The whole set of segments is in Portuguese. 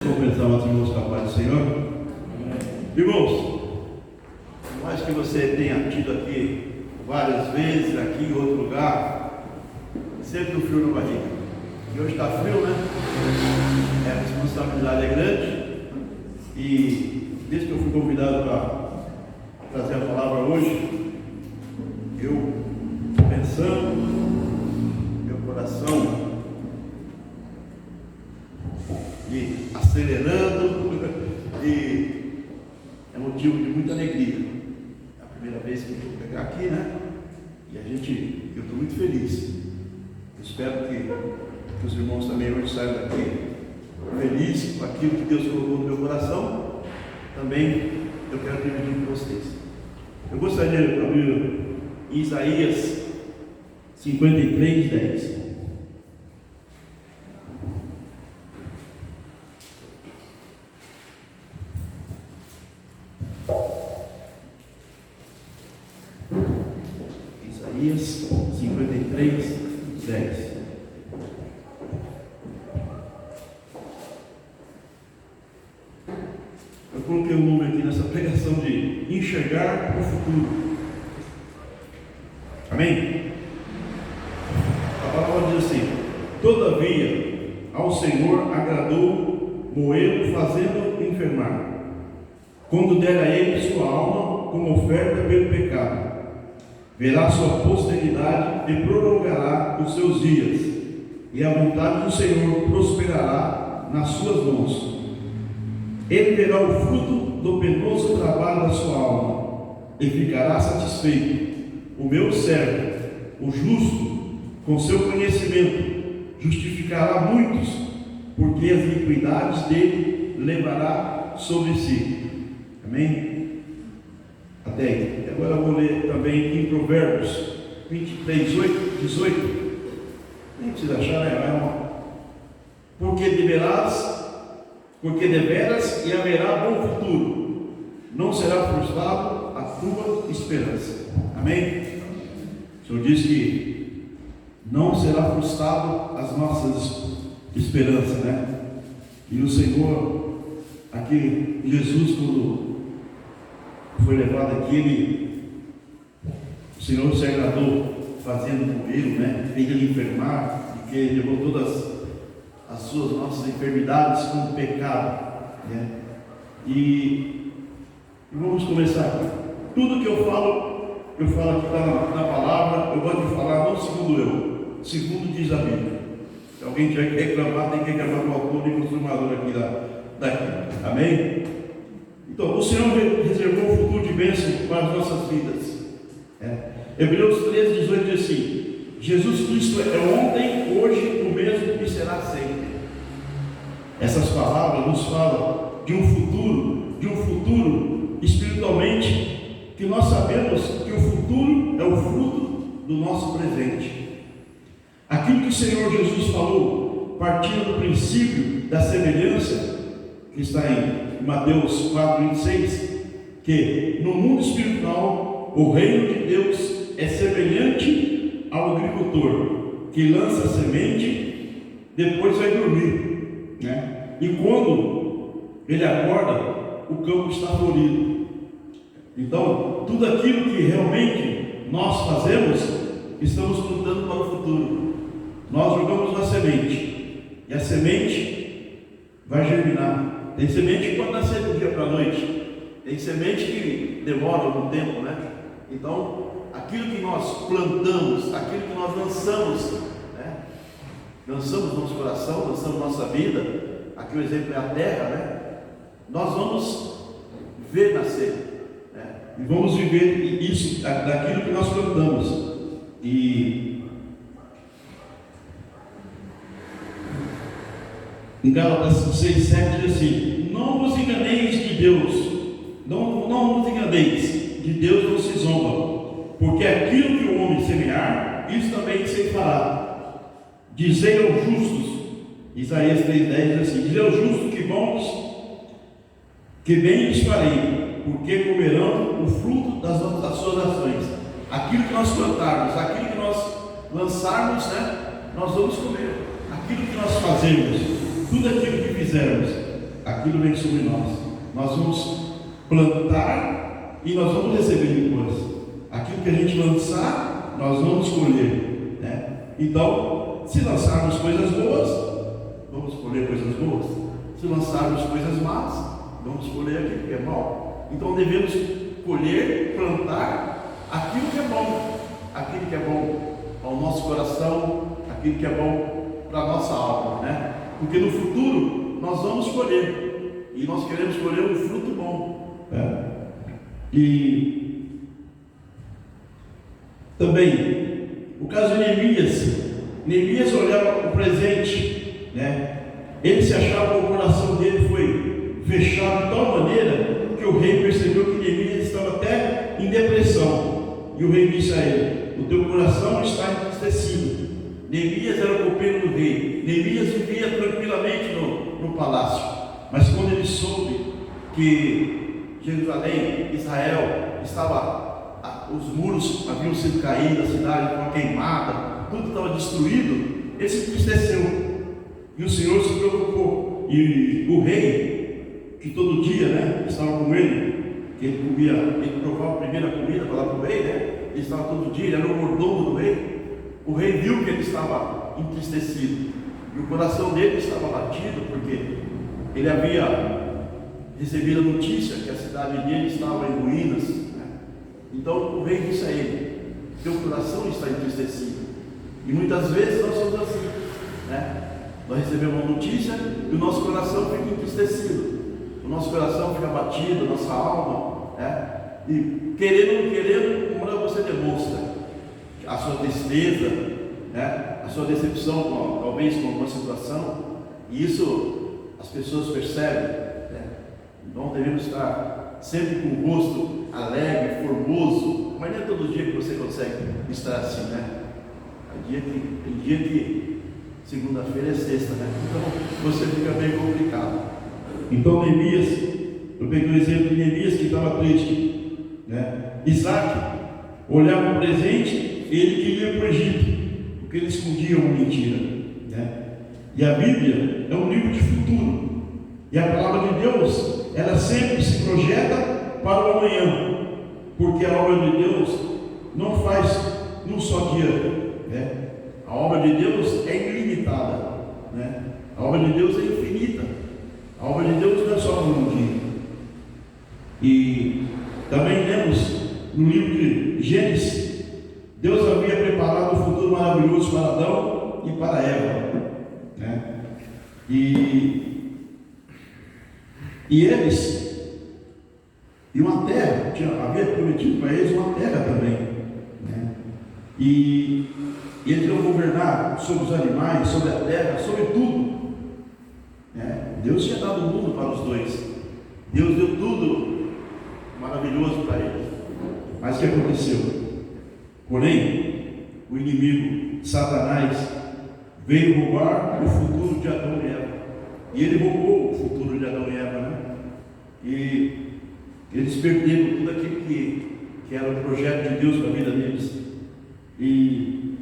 cumprimentar os irmãos com a paz do Senhor. Irmãos, por mais que você tenha tido aqui várias vezes, aqui em outro lugar, sempre um frio na barriga. E hoje está frio, né? A responsabilidade é grande. E desde que eu fui convidado para trazer a palavra hoje, eu pensando, meu coração e acelerando, e é motivo de muita alegria. É a primeira vez que eu vou pegar aqui, né? E eu estou muito feliz. Eu espero que os irmãos também hoje saiam daqui felizes com aquilo que Deus colocou no meu coração. Também eu quero dividir com vocês. Eu gostaria de abrir Isaías 53, 10. Isaías 53, 10. Eu coloquei o nome aqui nessa pregação de enxergar o futuro. Amém? A palavra diz assim: todavia ao Senhor agradou moê-lo, fazendo enfermar, quando der a ele sua alma como oferta pelo pecado. Verá sua posteridade e prolongará os seus dias, e a vontade do Senhor prosperará nas suas mãos. Ele verá o fruto do penoso trabalho da sua alma e ficará satisfeito. O meu servo, o justo, com seu conhecimento, justificará muitos, porque as iniquidades dele levará sobre si. Amém? Até aí. Agora eu vou ler também em Provérbios 23, 18. Nem precisa achar, né? Porque deveras e haverá bom futuro, não será frustrado a tua esperança. Amém? O Senhor diz que não será frustrado as nossas esperanças, né? E o Senhor, aqui, Jesus, quando foi levado aqui, o Senhor se agradou fazendo com ele, né? Fez ele enfermar, porque ele levou todas as suas nossas enfermidades como pecado, né? E vamos começar aqui. Tudo que eu falo aqui na palavra. Eu gosto de falar não segundo eu, segundo diz a Bíblia. Se alguém tiver que reclamar, tem que reclamar com o autor e consumador aqui daqui. Amém? Então, o Senhor reservou um futuro de bênção para as nossas vidas. Hebreus 13, 18 diz assim: Jesus Cristo é ontem, hoje, o mesmo e será sempre. Essas palavras nos falam de um futuro espiritualmente, que nós sabemos que o futuro é o fruto do nosso presente. Aquilo que o Senhor Jesus falou, partindo do princípio da semelhança, que está em Mateus 4,26, que no mundo espiritual o reino de Deus é semelhante ao agricultor que lança a semente, depois vai dormir, né? E quando ele acorda, o campo está florido. Então, tudo aquilo que realmente nós fazemos, estamos plantando para o futuro. Nós jogamos uma semente, e a semente vai germinar. Tem semente que pode nascer do dia para a noite, tem semente que demora algum tempo, né? Então, aquilo que nós plantamos, aquilo que nós lançamos, né? Lançamos nosso coração, lançamos nossa vida, aqui o exemplo é a terra, né? Nós vamos ver nascer, né? E vamos viver isso, daquilo que nós plantamos. E em Gálatas 6, 7 diz assim: não vos enganeis de Deus, não vos enganeis, de Deus não se zomba, porque aquilo que o homem semear, isso também se fará. Dizei aos justos, Isaías 3,10 diz assim: dizei aos justos que bem lhes farei, porque comerão o fruto das suas ações. Aquilo que nós plantarmos, aquilo que nós lançarmos, né, nós vamos comer. Aquilo que nós fazemos, tudo aquilo que fizermos, aquilo vem sobre nós. Nós vamos plantar e nós vamos receber depois. Aquilo que a gente lançar, nós vamos colher, né? Então, se lançarmos coisas boas, vamos colher coisas boas. Se lançarmos coisas más, vamos colher aquilo que é mal. Então devemos colher, plantar aquilo que é bom, aquilo que é bom ao nosso coração, aquilo que é bom para a nossa alma, né? Porque no futuro nós vamos colher, e nós queremos colher um fruto bom, né? E também o caso de Neemias olhava o presente, né? Ele se achava, o coração dele foi fechado de tal maneira que o rei percebeu que Neemias estava até em depressão. E o rei disse a ele: o teu coração está entristecido. Neemias era o copeiro do rei. Neemias vivia tranquilamente no palácio. Mas quando ele soube que Jerusalém, Israel, os muros haviam sido caídos, a cidade estava queimada, tudo estava destruído, ele se entristeceu. E o Senhor se preocupou. E o rei, que todo dia, né, estava com ele, que ele provava a primeira comida para dar para o rei, né? Ele estava todo dia, ele era o mordomo do rei. O rei viu que ele estava entristecido, e o coração dele estava batido, porque ele havia recebido a notícia que a cidade dele estava em ruínas, né? Então o rei disse a ele: teu coração está entristecido. E muitas vezes nós somos assim, né? Nós recebemos uma notícia e o nosso coração fica entristecido, o nosso coração fica batido, a nossa alma, né? E querendo ou não querendo, uma hora você demonstra a sua tristeza, né? A sua decepção, talvez com alguma situação, e isso as pessoas percebem, né? Então devemos estar sempre com o rosto alegre, formoso, mas não é todo dia que você consegue estar assim, né? Tem dia que segunda-feira é sexta, né? Então você fica bem complicado. Então Neemias, eu peguei o exemplo de Neemias que estava triste, né? Isaac olhava o presente, ele queria ir para o Egito, porque ele escondia uma mentira, né? E a Bíblia é um livro de futuro, e a palavra de Deus, ela sempre se projeta para o amanhã, porque a obra de Deus não faz num só dia, né? A obra de Deus é ilimitada, né? A obra de Deus é infinita. A obra de Deus não é só por um dia. E também lemos no livro de Gênesis, Deus havia preparado um futuro maravilhoso para Adão e para Eva, né? E eles, e uma terra, havia prometido para eles uma terra também, né? E eles iam governar sobre os animais, sobre a terra, sobre tudo, né? Deus tinha dado o mundo para os dois. Deus deu tudo maravilhoso para eles. Mas o que aconteceu? Porém, o inimigo, Satanás, veio roubar o futuro de Adão e Eva. E ele roubou o futuro de Adão e Eva, né? E eles perderam tudo aquilo que era o projeto de Deus para a vida deles. E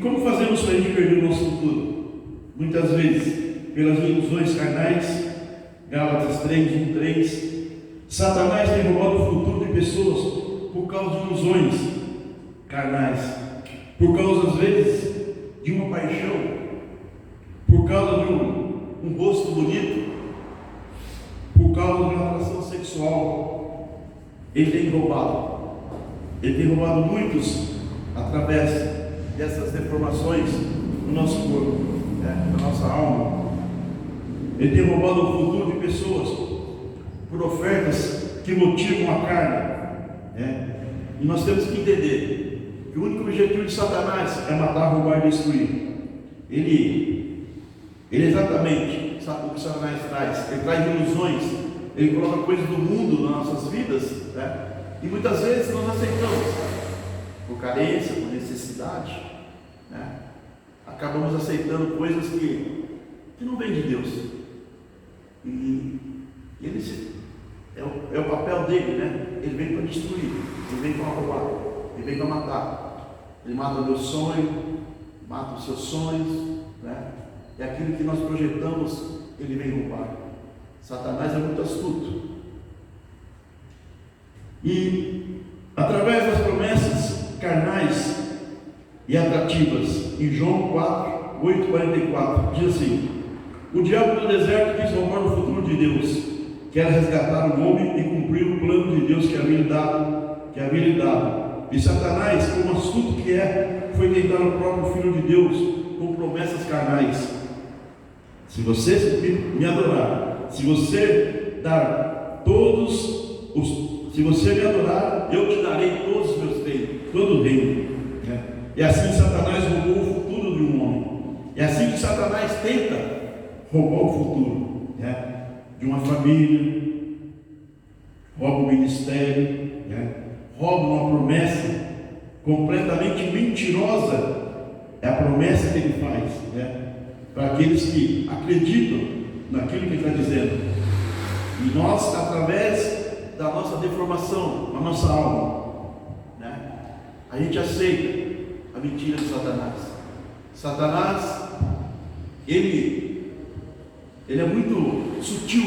como fazemos para a gente perder o nosso futuro? Muitas vezes, pelas ilusões carnais. Gálatas 3:1-3. Satanás tem roubado o futuro de pessoas por causa de ilusões carnais, por causa, às vezes, de uma paixão, por causa de um rosto bonito, por causa de uma atração sexual. Ele tem roubado muitos através dessas deformações no nosso corpo, né, na nossa alma. Ele tem roubado o futuro de pessoas por ofertas que motivam a carne, né? E nós temos que entender que o único objetivo de Satanás é matar, roubar e destruir. Ele exatamente sabe o que Satanás traz. Ele traz ilusões, ele coloca coisas do mundo nas nossas vidas, né? E muitas vezes nós aceitamos por carência, por necessidade, né? Acabamos aceitando coisas que não vêm de Deus. E ele é o papel dele, né? Ele vem para destruir, ele vem para roubar, ele vem para matar. Ele mata o meu sonho, mata os seus sonhos, né? E aquilo que nós projetamos, ele vem roubar. Satanás é muito astuto. E através das promessas carnais e atrativas, em João 4, 8, 44, diz assim: o diabo do deserto quis roubar o futuro de Deus, quer resgatar o homem e cumprir o plano de Deus que havia lhe dado. E Satanás, como astuto que é, foi tentar o próprio Filho de Deus com promessas carnais. Se você me adorar, se você me adorar, eu te darei todos os meus reinos, todo o reino. E assim Satanás roubou o futuro de um homem. É assim que Satanás tenta roubar o futuro, de uma família, rouba o ministério, rouba uma promessa completamente mentirosa. É a promessa que ele faz, para aqueles que acreditam naquilo que ele está dizendo. E nós, através da nossa deformação, a nossa alma, a gente aceita a mentira de Satanás. Satanás, ele é muito sutil.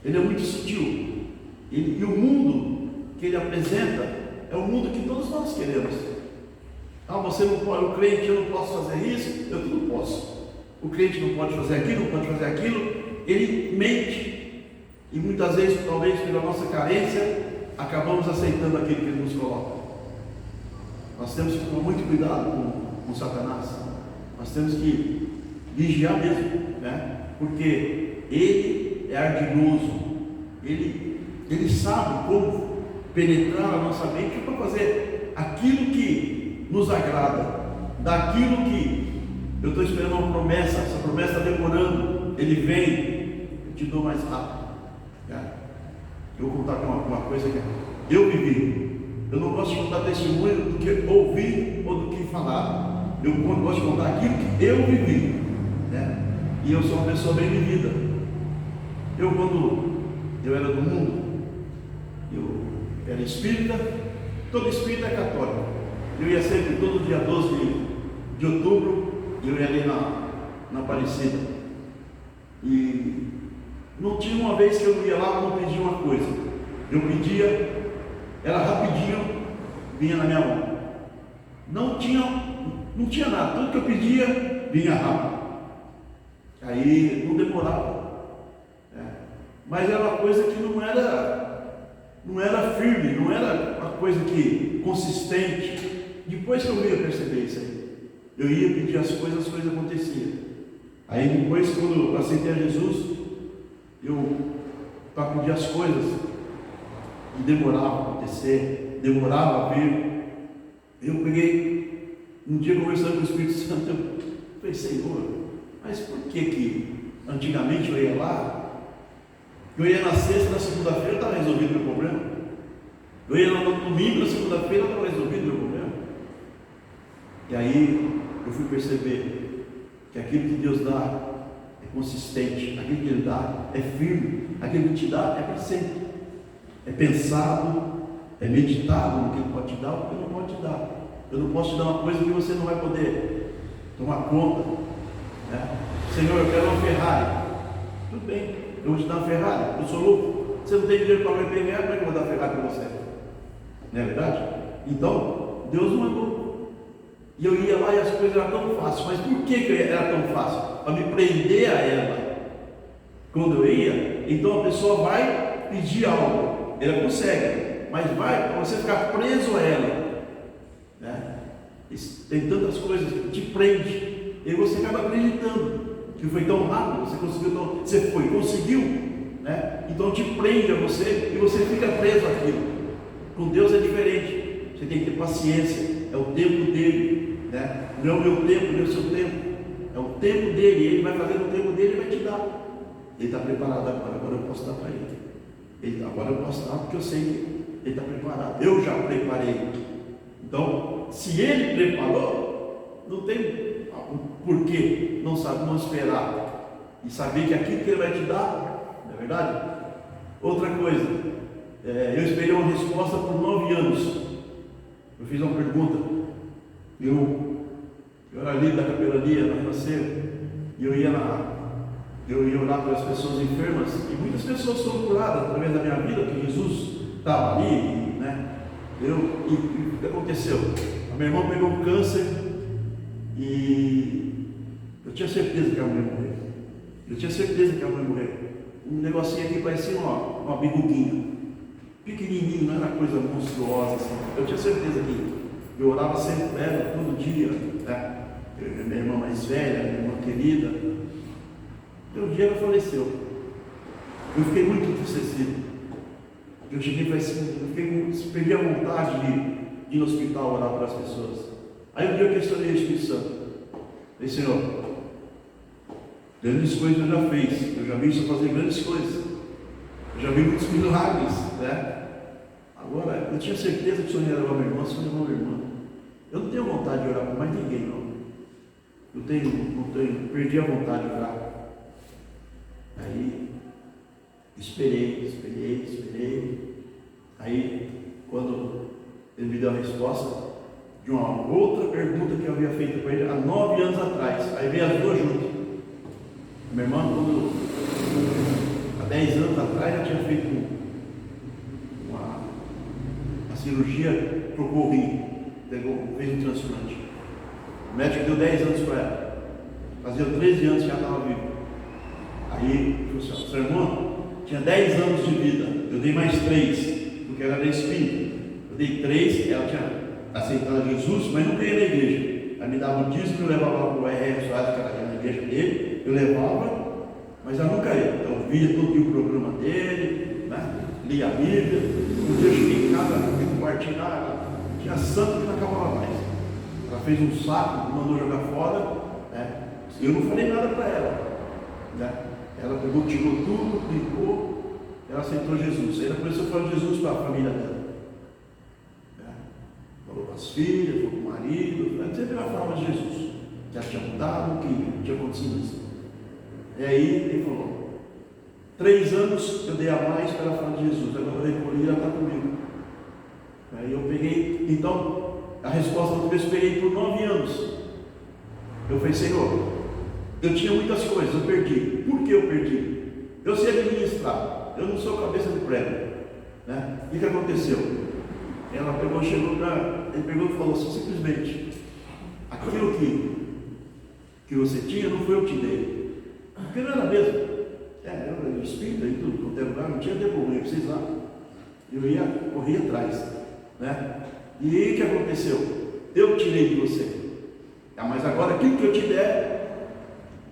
Ele é muito sutil. E o mundo que ele apresenta é o mundo que todos nós queremos. Você não pode, o crente, eu não posso fazer isso, eu tudo posso. O crente não pode fazer aquilo, não pode fazer aquilo. Ele mente. E muitas vezes, talvez pela nossa carência, acabamos aceitando aquilo que ele nos coloca. Nós temos que tomar muito cuidado com Satanás. Nós temos que vigiar mesmo, porque ele é ardiloso. Ele sabe como penetrar a nossa mente para fazer aquilo que nos agrada, daquilo que eu estou esperando uma promessa, essa promessa está demorando, ele vem, eu te dou mais rápido. Eu vou contar uma coisa que eu vivi. Eu não gosto de contar testemunho do que ouvir ou do que falar. Eu gosto de contar aquilo que eu vivi, e eu sou uma pessoa bem vivida. Quando eu era do mundo, eu era espírita. Todo espírita é católico. Eu ia sempre, todo dia 12 de outubro, eu ia ali na Aparecida. E não tinha uma vez que eu ia lá e não pedia uma coisa. Eu pedia, era rapidinho, vinha na minha mão. Não tinha nada. Tudo que eu pedia, vinha rápido. Aí não demorava. Mas era uma coisa que não era firme, não era uma coisa que consistente. Depois que eu ia perceber isso aí, eu ia pedir as coisas aconteciam. Aí depois, quando eu aceitei a Jesus, para pedir as coisas, e demorava a acontecer, demorava a vir. Eu peguei, um dia conversando com o Espírito Santo, eu falei: Senhor, mas por que antigamente eu ia lá? Eu ia na sexta, na segunda-feira, estava resolvido o meu problema. Eu ia no domingo, na segunda-feira, estava resolvido o meu problema. E aí eu fui perceber que aquilo que Deus dá é consistente, aquilo que Ele dá é firme, aquilo que te dá é para sempre. É pensado, é meditado no que Ele pode te dar, ou que Ele não pode te dar. Eu não posso te dar uma coisa que você não vai poder tomar conta. Senhor, eu quero uma Ferrari. Tudo bem, eu vou te dar uma Ferrari. Eu sou louco. Você não tem dinheiro para o IPVA, como é que eu vou dar Ferrari para você? Não é verdade? Então, Deus não mandou. E eu ia lá e as coisas eram tão fáceis. Mas por que era tão fácil? Para me prender a ela. Quando eu ia, então a pessoa vai pedir algo, ela consegue, mas vai para você ficar preso a ela. Tem tantas coisas que te prende, e você acaba acreditando que foi tão rápido, você conseguiu, então te prende a você e você fica preso àquilo. Com Deus é diferente, você tem que ter paciência, é o tempo dele, não é o meu tempo, não é o seu tempo, é o tempo dele, ele vai fazer no tempo dele e vai te dar. Ele está preparado agora eu posso dar para ele. Agora eu posso dar porque eu sei que ele está preparado, eu já preparei. Então, se ele preparou, não tem porquê não esperar e saber que aquilo que ele vai te dar, não é verdade? Outra coisa, eu esperei uma resposta por 9 anos. Eu fiz uma pergunta, eu era líder da capelania, na Renascer, e eu ia eu ia orar pelas pessoas enfermas, e muitas pessoas foram curadas através da minha vida, porque Jesus estava ali, né? E o que aconteceu? A minha irmã pegou um câncer e eu tinha certeza que ela ia morrer. Eu tinha certeza que ela ia morrer. Um negocinho aqui parecia uma biguguinha, pequenininho, não era coisa monstruosa assim. Eu tinha certeza que eu orava sempre por ela, todo dia, né? Minha irmã mais velha, minha irmã querida. E um dia ela faleceu. Eu fiquei muito entristecido. Eu cheguei e falei assim, perdi a vontade de ir no hospital orar para as pessoas. Aí um dia eu questionei o Espírito Santo. Falei, Senhor, grandes coisas eu já fiz, eu já vi isso fazer grandes coisas, eu já vi muitos milagres, né? Agora, eu tinha certeza que o Senhor ia levar minha irmã, o Senhor levou minha irmã. Eu não tenho vontade de orar por mais ninguém, não. Perdi a vontade de orar. Aí, esperei. Aí, quando ele me deu a resposta de uma outra pergunta que eu havia feito para ele há 9 anos atrás, aí veio as duas juntas. Minha irmã, há 10 anos atrás, ela tinha feito uma cirurgia, trocou o rim, fez um transplante. O médico deu 10 anos para ela, fazia 13 anos que ela estava viva. Aí, ele falou assim, sua irmã tinha 10 anos de vida, eu dei mais 3, porque ela era espírita. Eu dei 3, ela tinha aceitado Jesus, mas nunca ia na igreja. Aí me dava o dízimo, eu levava lá para o R.R. Soares, que era na igreja dele, eu levava, mas ela nunca ia. Então eu via todo dia o programa dele, né? Lia a Bíblia. Um dia eu cheguei em casa, compartilhar, tinha santo que não acabava mais. Ela fez um saco, mandou jogar fora, né? Eu não falei nada para ela, né? Ela pegou, tirou tudo, limpou, ela aceitou Jesus. Aí ela começou a falar de Jesus para a família dela. Falou para as filhas, falou para o marido, sempre ela falava de Jesus. Já tinha mudado, que tinha acontecido isso. E aí ele falou, 3 anos eu dei a mais para ela falar de Jesus, agora eu recolhi e ela está comigo. Aí eu peguei, então, a resposta do texto eu peguei por 9 anos. Eu falei, Senhor, eu tinha muitas coisas, eu perdi. Por que eu perdi? Eu sei administrar, eu não sou cabeça de prego, né? E o que aconteceu? Ela pegou, chegou para ele, pegou e falou assim, simplesmente, aquilo que você tinha não foi eu que te dei. Porque não era mesmo. Eu era espírita e tudo, quanto é lugar, não tinha tempo ruim, vocês lá. Eu ia correr atrás, né? E aí o que aconteceu? Eu tirei de você. Mas agora aquilo que eu te der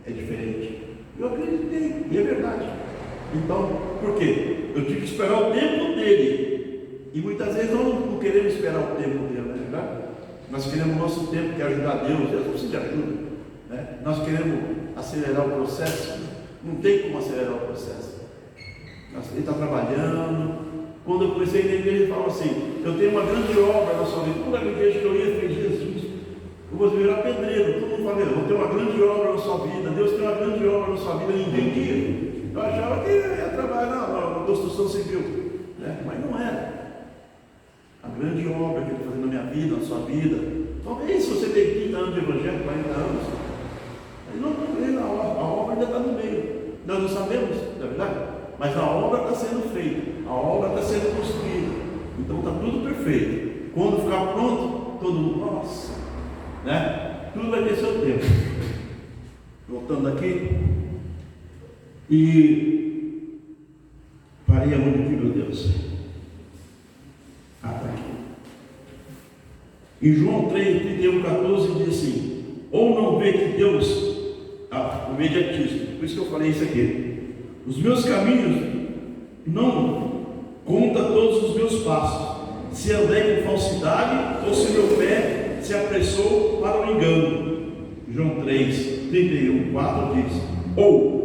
é diferente. Eu acreditei, e é verdade. Então, por quê? Eu tive que esperar o tempo dele. E muitas vezes nós não queremos esperar o tempo dele, não é verdade? Nós queremos o nosso tempo, que é ajudar Deus. Deus não precisa de ajuda, né? Nós queremos acelerar o processo. Não tem como acelerar o processo. Ele está trabalhando. Quando eu comecei na igreja, ele falava assim, eu tenho uma grande obra na sua vida. Toda a igreja que eu ia fez Jesus. Eu vou virar pedreiro. Todo mundo fala, eu vou ter uma grande obra na sua vida. Deus tem uma grande obra na sua vida. Eu entendia. Eu achava que ia trabalhar na construção civil, né? Mas não era. A grande obra que ele está fazendo na minha vida, na sua vida. Talvez se você tem 30 anos de evangelho, 40 anos, ele não está na obra, a obra ainda está no meio. Nós não sabemos, não é verdade? Mas a obra está sendo feita, a obra está sendo construída. Então está tudo perfeito. Quando ficar pronto, todo mundo, nossa, né? Tudo vai ter seu tempo. Voltando aqui. E parei aonde aqui, meu Deus? Está aqui. Em João 3, 31, 14 diz assim: ou não vê que Deus, o mediatismo, por isso que eu falei isso aqui, os meus caminhos não conta todos os meus passos, se andei com falsidade ou se meu pé se apressou para o engano. João 3, 31, 4 diz: ou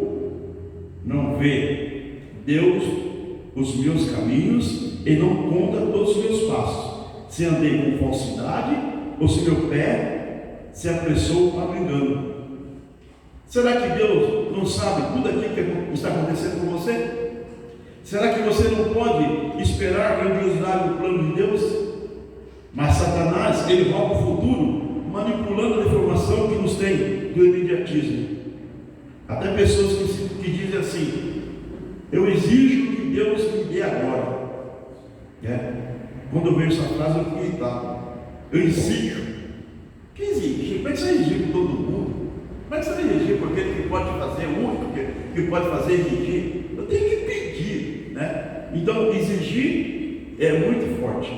não vê Deus os meus caminhos e não conta todos os meus passos, se andei com falsidade ou se meu pé se apressou para o engano. Será que Deus não sabe tudo aquilo que está acontecendo com você? Será que você não pode esperar a grandiosidade do plano de Deus? Mas Satanás, ele rouba o futuro, manipulando a informação que nos tem do imediatismo. Até pessoas que dizem assim: eu exijo que Deus me dê agora. Quando eu vejo essa frase, eu fico irritado. Eu exijo. Que exigir? Como é que você vai exigir por todo mundo? Como é que você vai exigir por aquele que pode fazer, o único que pode fazer exigir? Eu tenho que pedir, né? Então, exigir é muito forte.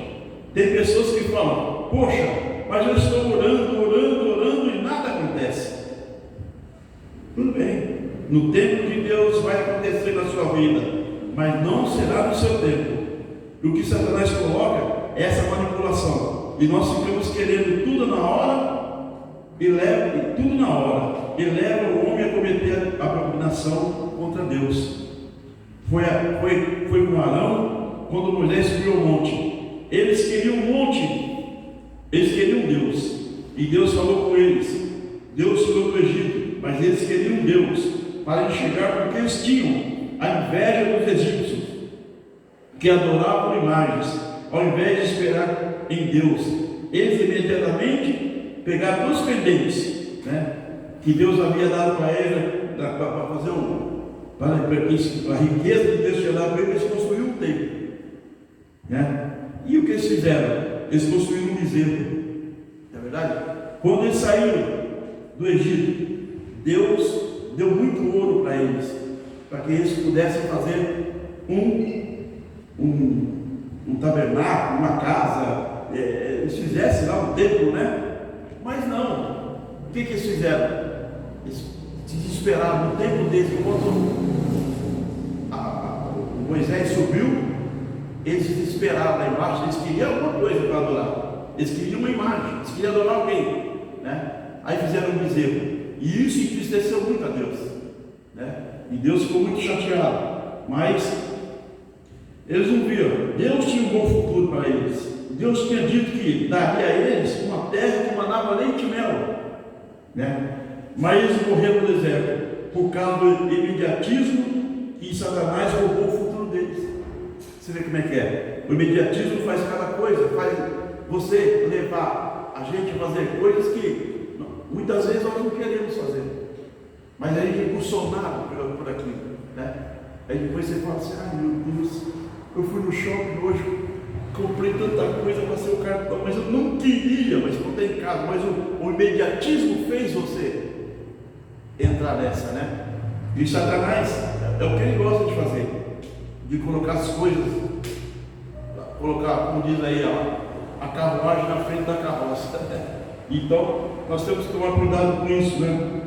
Tem pessoas que falam: poxa, mas eu estou orando e nada acontece. Tudo bem, no tempo de Deus vai acontecer na sua vida, mas não será no seu tempo. E o que Satanás coloca é essa manipulação, e nós ficamos querendo tudo na hora, e leva o homem a cometer a abominação contra Deus. Foi com Arão, quando Moisés subiu ao monte. Eles queriam um monte, eles queriam Deus, e Deus falou com eles. Deus tirou do Egito, mas eles queriam Deus para enxergar, porque eles tinham a inveja dos egípcios, que adoravam imagens, ao invés de esperar em Deus. Eles imediatamente pegaram os pendentes, né, que Deus havia dado para eles, para fazer a riqueza de Deus tinha dado para eles, construíram um templo, né? E o que eles fizeram? Eles construíram um bezerro, não é verdade? Quando eles saíram do Egito, Deus deu muito ouro para eles, para que eles pudessem fazer um tabernáculo, uma casa, eles fizessem lá um templo, né? Mas não, o que eles fizeram? Eles se desesperaram no tempo deles, enquanto Moisés subiu, eles se desesperaram lá embaixo, eles queriam alguma coisa para adorar, eles queriam uma imagem, eles queriam adorar alguém, né? Aí fizeram um bezerro, e isso entristeceu muito a Deus, né? E Deus ficou muito chateado, mas eles não viram. Deus tinha um bom futuro para eles. Deus tinha dito que daria a eles uma terra que manava leite e mel, né? Mas eles morreram no deserto por causa do imediatismo, e Satanás roubou o futuro deles. Você vê como é que é? O imediatismo faz cada coisa, faz você levar a gente a fazer coisas que muitas vezes nós não queremos fazer, mas a gente é impulsionado por aquilo, né? Aí depois você fala assim: ai meu Deus, eu fui no shopping hoje, comprei tanta coisa para ser o cartão, mas eu não queria, mas botei em casa. Mas o imediatismo fez você entrar nessa, né? E Satanás é o que ele gosta de fazer, de colocar as coisas, colocar, como diz aí, a carruagem na frente da carroça. Então nós temos que tomar cuidado com isso, né?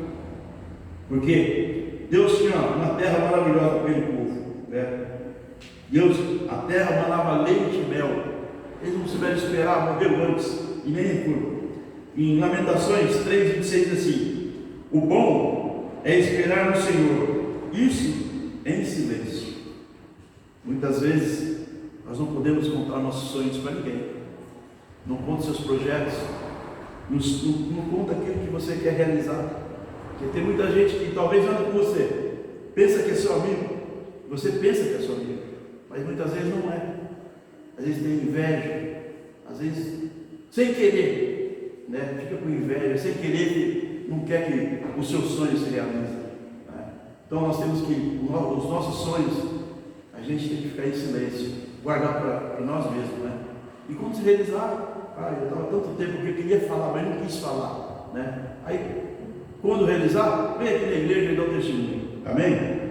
Porque Deus tinha uma terra maravilhosa para aquele povo, né? Deus, a terra manava leite e mel. Eles não souberam esperar, morreu antes, e nem foram. Em Lamentações 3:26 diz assim: o bom é esperar no Senhor, isso em silêncio. Muitas vezes nós não podemos contar nossos sonhos para ninguém. Não conta seus projetos, não conta aquilo que você quer realizar. Porque tem muita gente que talvez ande com você, pensa que é seu amigo, você pensa que é seu amigo, mas muitas vezes não é. Às vezes tem inveja, às vezes sem querer, né? Fica com inveja, sem querer, não quer que os seus sonhos se realizem, né? Então nós temos que, os nossos sonhos, a gente tem que ficar em silêncio, guardar para nós mesmos, né? E quando se realizar, eu estava tanto tempo que eu queria falar, mas não quis falar, né? Aí, quando realizar, vem aqui na igreja e dá o testemunho. Amém?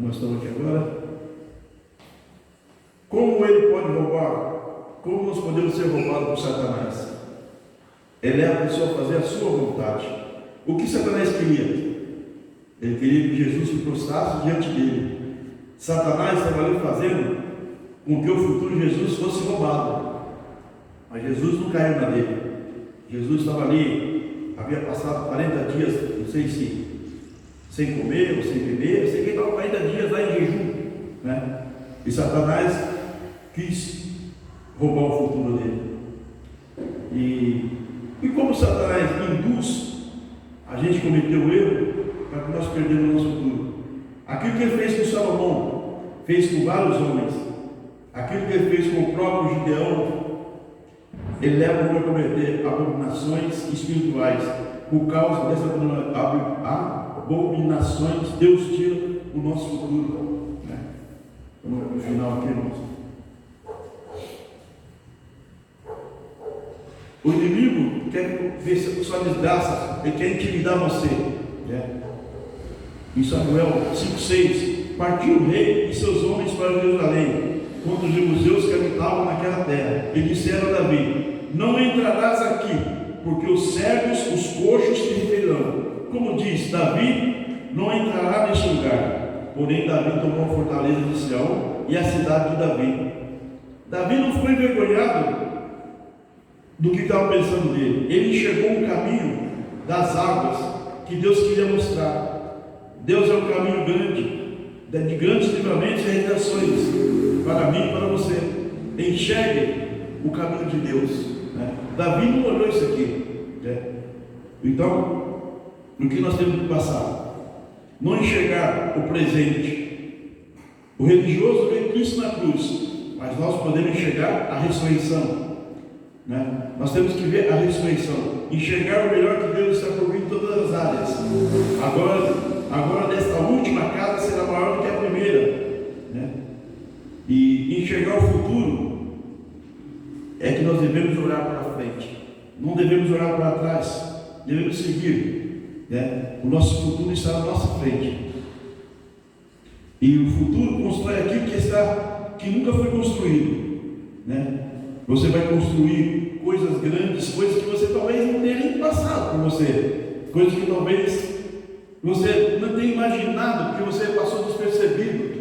Nós estamos aqui agora. Como ele pode roubar? Como nós podemos ser roubados por Satanás? Ele é a pessoa a fazer a sua vontade. O que Satanás queria? Ele queria que Jesus se prostrasse diante dele. Satanás estava ali fazendo com que o futuro de Jesus fosse roubado. Mas Jesus não caiu na dele. Jesus estava ali, havia passado 40 dias, não sei se sem comer ou sem beber, eu sei que ele estava 40 dias lá em jejum, né? E Satanás quis roubar o futuro dele. E como Satanás induz a gente cometer o erro para que nós perdemos o nosso futuro. Aquilo que ele fez com Salomão, fez com vários homens. Aquilo que ele fez com o próprio Gideão, ele leva o homem a cometer abominações espirituais. Por causa dessas abominações, Deus tira o nosso futuro. Né? Vamos no final aqui, irmãos. O inimigo quer ver sua desgraça, ele quer intimidar você. Né? Em Samuel 5,6, partiu o rei e seus homens para Jerusalém, contra os jebuseus que habitavam naquela terra, e disseram a Davi: não entrarás aqui, porque os cegos, os coxos te referirão. Como diz Davi, não entrará neste lugar. Porém Davi tomou a fortaleza de Sião e a cidade de Davi. Davi não ficou envergonhado do que estava pensando dele. Ele enxergou o caminho das águas que Deus queria mostrar. Deus é um caminho grande, de grandes livramentos e realizações para mim e para você. Enxergue o caminho de Deus. Né? Davi não olhou isso aqui. Né? Então, o que nós temos que passar? Não enxergar o presente. O religioso vê Cristo na cruz, mas nós podemos enxergar a ressurreição. Né? Nós temos que ver a ressurreição, enxergar o melhor que Deus está por vir em todas as áreas. Agora desta última casa será maior do que a primeira. Né? E enxergar o futuro é que nós devemos olhar para frente, não devemos olhar para trás, devemos seguir. Né? O nosso futuro está na nossa frente. E o futuro constrói aquilo que nunca foi construído. Né? Você vai construir coisas grandes, coisas que você talvez não tenha nem passado por você, coisas que talvez você não tenha imaginado, porque você passou despercebido.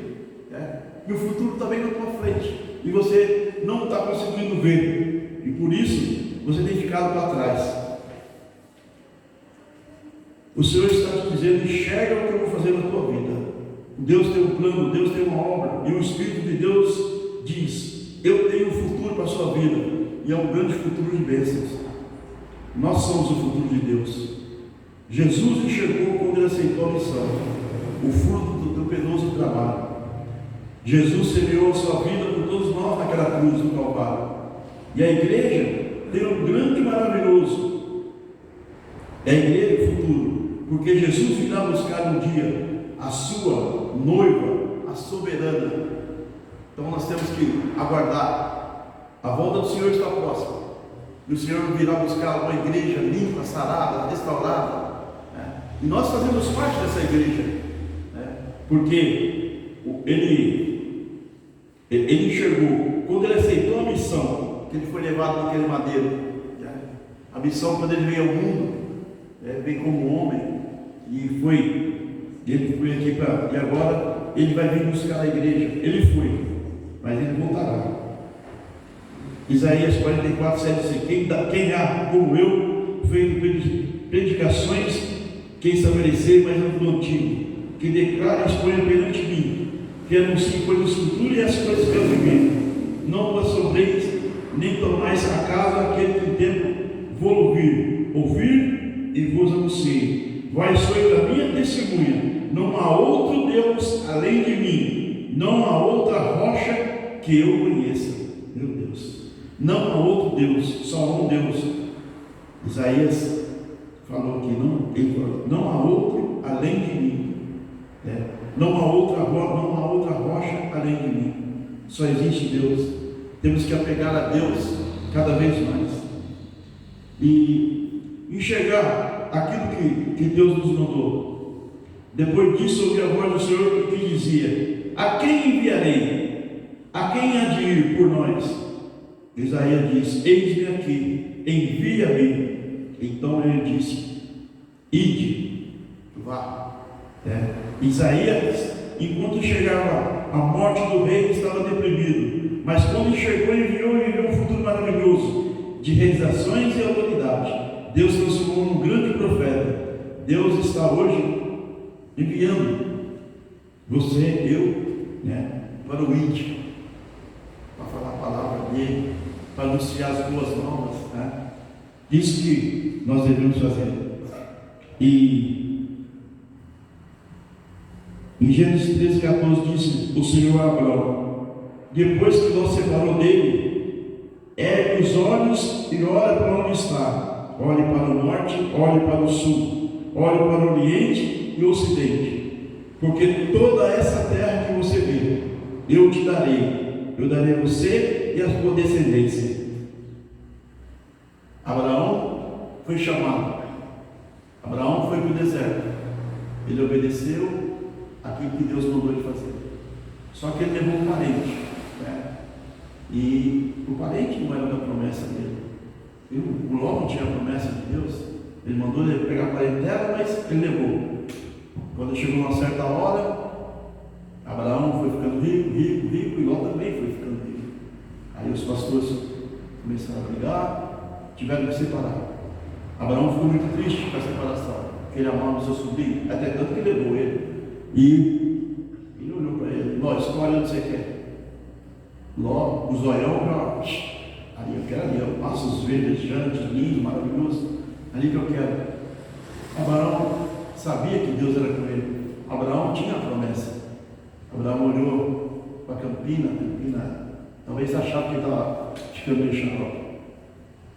Né? E o futuro está bem na tua frente, e você não está conseguindo ver, e por isso você tem ficado para trás. O Senhor está te dizendo: enxerga o que eu vou fazer na tua vida. Deus tem um plano, Deus tem uma obra, e o Espírito de Deus diz: eu tenho um futuro para a sua vida, e é um grande futuro de bênçãos. Nós somos o futuro de Deus. Jesus enxergou quando ele aceitou a missão, o fruto do penoso trabalho. Jesus semeou a sua vida por todos nós naquela cruz do Calvário. E a igreja tem um grande e maravilhoso. É a igreja do futuro, porque Jesus virá buscar um dia a sua noiva, a soberana. Então nós temos que aguardar. A volta do Senhor está próxima. E o Senhor virá buscar uma igreja limpa, sarada, restaurada. Né? E nós fazemos parte dessa igreja. Né? Porque ele enxergou, quando ele aceitou a missão, que ele foi levado naquele madeiro. Né? A missão, quando ele veio ao mundo, veio como homem. E ele foi aqui para. E agora ele vai vir buscar a igreja. Ele foi, mas ele voltará. Isaías 44:7 diz: quem há como eu, feito predicações que estabelecer, mas não contigo, que declara e exponha perante mim, que anuncie coisas futuras e as coisas que eu vivi. Não vos assombreis, nem tomais a casa aquele que tempo vou ouvir e vos anunciei. Vós sois a minha testemunha. Não há outro Deus além de mim, não há outra rocha que eu conheça. Meu Deus. Não há outro Deus, só um Deus. Isaías falou que não há outro além de mim. Não há outra rocha além de mim. Só existe Deus. Temos que apegar a Deus cada vez mais. E enxergar aquilo que Deus nos mandou. Depois disso, ouvi a voz do Senhor que dizia: a quem enviarei? A quem há de ir por nós? Isaías diz: eis-me aqui, envia-me. Então ele disse: ide, vá. Isaías, enquanto chegava a morte do rei, estava deprimido, mas quando enxergou, enviou um futuro maravilhoso, de realizações e autoridade. Deus transformou num grande profeta. Deus está hoje enviando você, eu, para o ide, para falar a palavra dele, para anunciar as boas novas. Isso que nós devemos fazer. E em Gênesis 13:14 diz o Senhor a Abraão: depois que Deus separou dele, ergue os olhos e olha para onde está. Olhe para o norte, olhe para o sul, olhe para o oriente e o ocidente, porque toda essa terra que você vê, eu te darei. Eu darei a você e a sua descendência. Abraão foi chamado. Abraão foi para o deserto. Ele obedeceu aquilo que Deus mandou ele fazer. Só que ele levou um parente, né? E o parente não era da promessa dele. O Ló não tinha a promessa de Deus. Ele mandou ele pegar a parentela, mas ele levou. Quando chegou uma certa hora, Abraão foi ficando rico, e Ló também foi ficando rico. Aí os pastores começaram a brigar, tiveram que separar. Abraão ficou muito triste com a separação, porque ele amava o seu sobrinho, até tanto que levou ele. E ele olhou para ele: Ló, escolhe onde você quer. Ló, o zoião, ali eu quero, ali eu passo os verdejantes, lindo, maravilhoso, ali que eu quero. Abraão sabia que Deus era com ele. Abraão tinha a promessa. Abraão olhou para a campina, talvez achava que ele estava ficando meio xarope.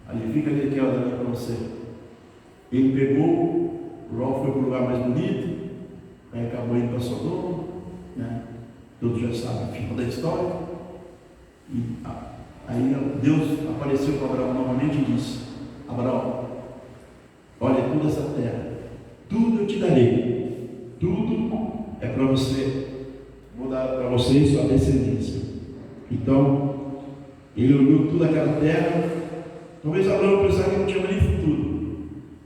Ali fica aquele que é ali para você. Ele pegou, Ló foi para o lugar mais bonito, aí acabou indo para Sodoma, né? Todos já sabem o final da história. E aí Deus apareceu para Abraão novamente e disse: Abraão, olha toda essa terra, tudo eu te darei, tudo é para você, vou dar para você e sua descendência. Então, ele olhou toda aquela terra. Talvez Abraão pensasse que não tinha nem futuro.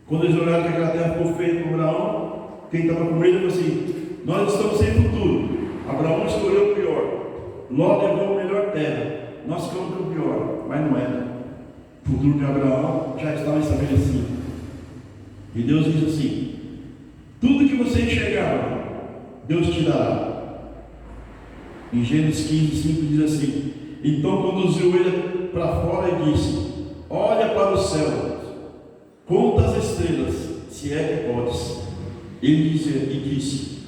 Quando eles olharam que aquela terra ficou feia para Abraão, quem estava com ele falou assim: nós estamos sem futuro. Abraão escolheu o pior. Ló levou a melhor terra. Nós ficamos com o pior, mas não era. O futuro de Abraão já estava estabelecido. E Deus diz assim: tudo que você enxergar, Deus te dará. Em Gênesis 15:5 diz assim: então conduziu ele para fora e disse: olha para o céu, conta as estrelas, se é que podes. Ele disse: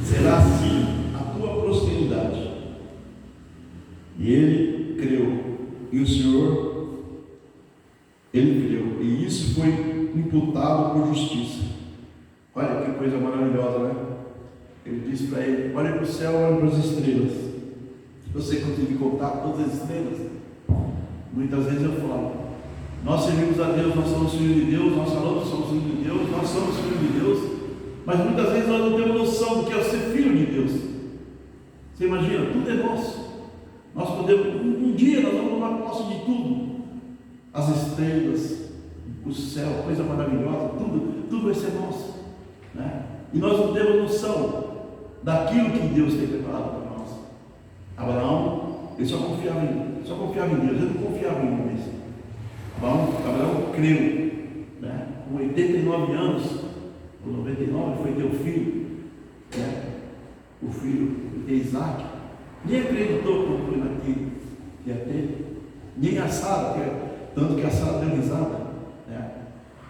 será assim a tua prosperidade. E ele creu, e o Senhor, ele creu, e isso foi imputado por justiça. Olha que coisa maravilhosa, né? Ele disse para ele: olha para o céu, olha para as estrelas. Se você conseguir contar todas as estrelas, muitas vezes eu falo: nós servimos a Deus, nós somos filhos de Deus, nós falamos que somos filhos de Deus, nós somos filhos de Deus, mas muitas vezes nós não temos noção do que é ser filho de Deus. Você imagina, tudo é nosso. Nós podemos, um dia nós vamos tomar posse de tudo. As estrelas, o céu, coisa maravilhosa, tudo vai ser nosso, né? E nós não temos noção daquilo que Deus tem preparado para nós. Abraão, ele só confiava em Deus, ele não confiava em homens. Abraão creu, né? Com 89 anos, ou 99, foi ter o filho, né? O filho de Isaac. Nem acreditou quando foi naquilo que ia ter, nem a Sara, tanto que a Sara deu risada, né?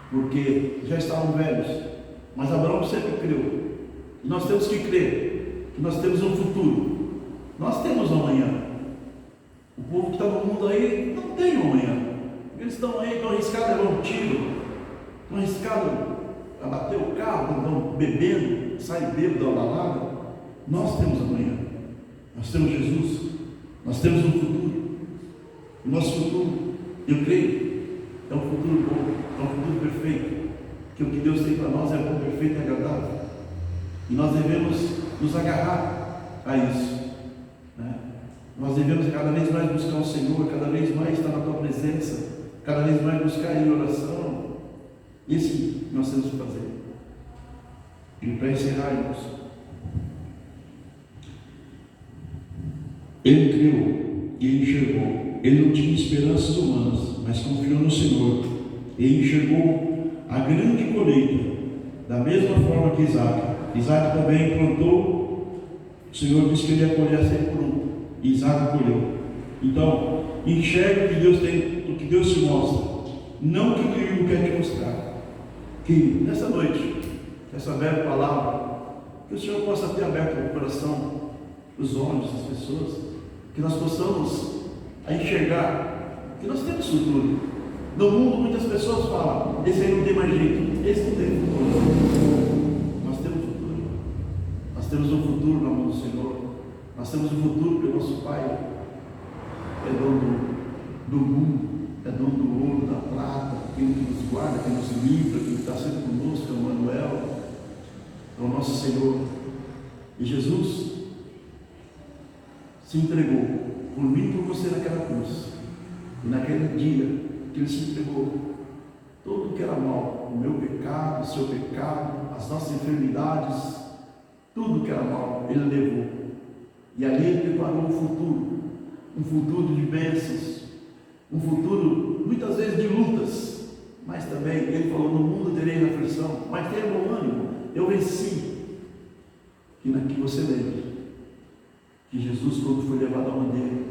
Porque já estavam velhos. Mas Abraão sempre creu. E nós temos que crer que nós temos um futuro. Nós temos um amanhã. O povo que está no mundo aí não tem um amanhã. Eles estão aí, estão arriscados a levar um tiro, estão arriscados a bater o carro, estão bebendo, saem bêbado da balada. Nós temos amanhã. Nós temos Jesus. Nós temos um futuro. O nosso futuro, eu creio, é um futuro bom, é um futuro perfeito. Que o que Deus tem para nós é bom, perfeito e agradável. E nós devemos nos agarrar a isso, né? Nós devemos cada vez mais buscar o Senhor, cada vez mais estar na tua presença, cada vez mais buscar em oração. Isso nós temos que fazer. E para encerrar, irmãos, ele creu e enxergou. Ele não tinha esperanças humanas, mas confiou no Senhor. Ele enxergou a grande colheita, da mesma forma que Isaac. Isaac também plantou. O Senhor disse que ele ia colher 100 por 1. Isaac colheu. Então, enxerga o que Deus tem, o que Deus te mostra, não o que o inimigo quer te mostrar. Que nessa noite, essa bela palavra, que o Senhor possa ter aberto o coração, os olhos das pessoas, que nós possamos enxergar Que nós temos futuro. No mundo muitas pessoas falam, esse aí não tem mais jeito, esse não tem futuro. Nós temos futuro. Nós temos um futuro na mão do Senhor. Nós temos um futuro porque o nosso Pai é dono do mundo, é dono do ouro, da prata, aquele que nos guarda, que nos livra, que está sempre conosco, é o Manuel, é o nosso Senhor. E Jesus se entregou por mim e por você naquela cruz. E naquele dia que Ele se entregou, tudo o que era mal, o meu pecado, o seu pecado, as nossas enfermidades, tudo que era mal, Ele levou. E ali Ele preparou um futuro de bênçãos, um futuro muitas vezes de lutas, mas também Ele falou: no mundo tereis aflição, mas tenha bom ânimo, eu venci. E que você lembre que Jesus, quando foi levado ao madeiro,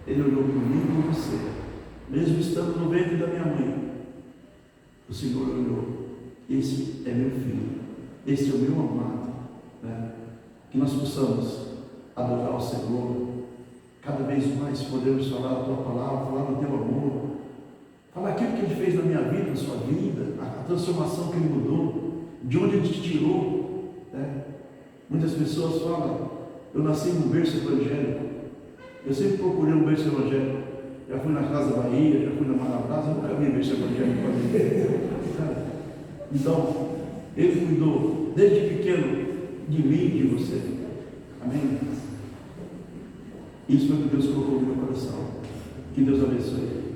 Ele olhou por mim e por você, mesmo estando no ventre da minha mãe. O Senhor olhou: esse é meu filho, esse é o meu amado, né? Que nós possamos adorar o Senhor, cada vez mais podemos falar a Tua palavra, falar do Teu amor, falar aquilo que Ele fez na minha vida, na sua vida, a transformação que Ele mudou, de onde Ele te tirou, né? Muitas pessoas falam: eu nasci num berço evangélico. Eu sempre procurei um berço evangélico. Já fui na Casa Bahia, já fui na Maravilhosa, eu nunca vi berço evangélico para mim. Então, Ele cuidou desde pequeno de mim e de você. Amém? Isso foi o que Deus colocou no meu coração. Que Deus abençoe.